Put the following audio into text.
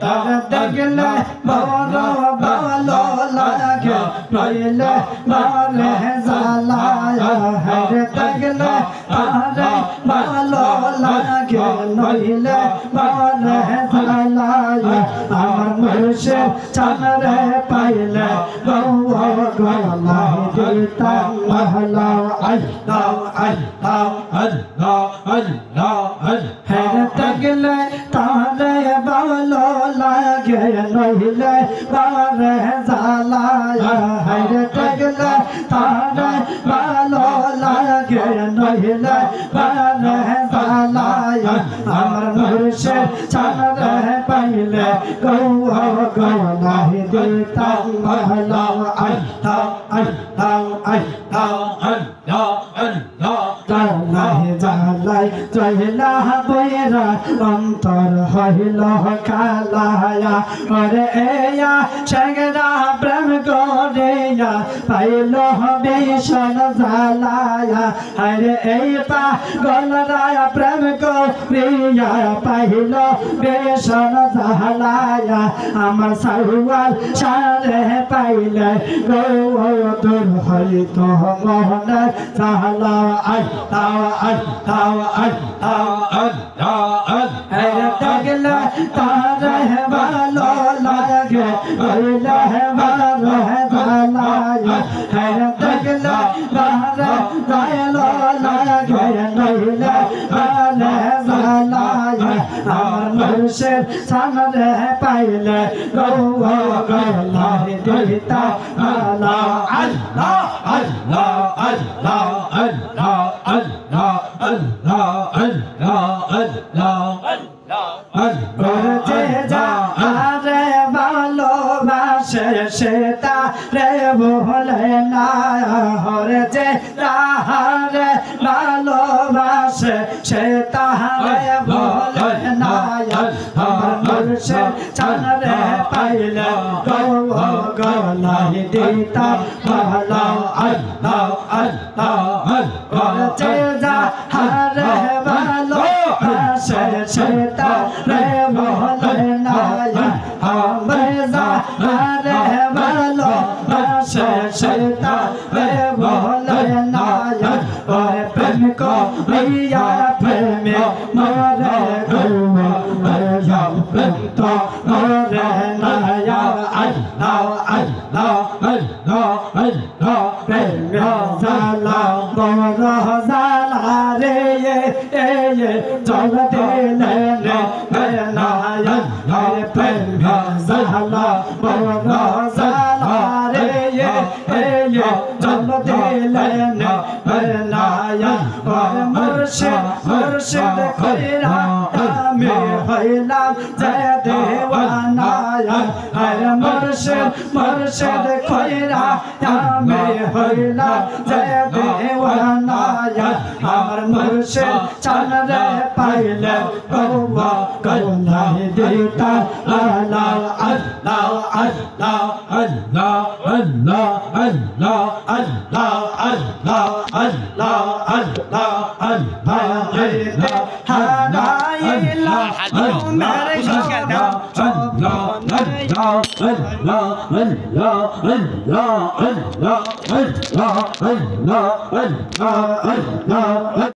তার দেখলে বড় ভালো লাগে নইলে মরে জ্বালায় হরে দেখলে তারে ভালো লাগে নইলে মরে জ্বালায় আমার মুর্শিদ চাঁদরে পাইলে গলায় দিতাম মহলা আল্লাহ আল্লাহ আল্লাহ আল্লাহ হরে দেখলে তারে ভালো লাগে নইলে মরে জ্বালায় হরে দেখলে তারে ভালো লাগে নইলে মরে জ্বালায় আমার মুর্শিদ চাঁদরে পাইলে গলায় দিতাম মহলা আল্লাহ আল্লাহ আল্লাহ আল্লাহ আল্লাহ জালাই জালাই জয়লা বৈরা অন্তর হইল কালায়া ওরে এয়া সেগরা প্রেম গরেয়া পাইল বেশন জালায়া আরে এই পা গলরায়া প্রেম গরিয়া পাইল বেশন জালায়া আমার সাহুয়াল সারে পাইলে গৌদুর হইত মোহনের জালা আল্লাহ আল্লাহ আল্লাহ আল্লাহ আল্লাহ দেখলে তারে ভালো লাগে হইলে ভালো জালায়া হরে দেখলে তারে ভালো লাগে নইলে ভালো জালায়া আমার মুর্শিদ সামনে পাইলে গলায় দিতাম আল্লাহ আল্লাহ আল্লাহ আল্লাহ আল্লাহ আল্লাহ আল্লাহ আল্লাহ আল্লাহ আল্লাহ যে যারে ভালোবাসে সেটা রে বলে না হরে যে তাহারে ভালোবাসে সেটা রে বলে না আমার মুর্শিদ চাঁদরে পাইলে গলায় দিতাম মহলা আল্লাহ আল্লাহ আল্লাহ যে যারে ভালোবাসে সেটা রে বলে না আমার যারে ভালোবাসে সেটা রে বলে না ওরে প্রেম করিয়া প্রেমে মরে গৌয়া প্রেম তো মরে না আল্লাহ আল্লাহ আল্লাহ আল্লাহ প্রেম জালা বড় জালা রে জল দিলে না প্রেম জালা বড় জালা রে জল দিলে না মুর্শিদ মুর্শিদ কইরা আমি হইলাম জয় দেওয়ানা হরে মুর্শিদ মুর্শিদ কইরা আমি হইলাম জয় দেওয়ানা আমার মুর্শিদ চাঁদরে পাইলে গলায় দিতাম আল্লাহ আল্লাহ আল্লাহ আল্লাহ আল্লাহ আল্লাহ আল্লাহ আল্লাহ আল্লাহ আল্লাহ আল্লাহ হারাইলা তোমার গানা আল্লাহ আল্লাহ আল্লাহ আল্লাহ আল্লাহ আল্লাহ আল্লাহ আল্লাহ আল্লাহ আল্লাহ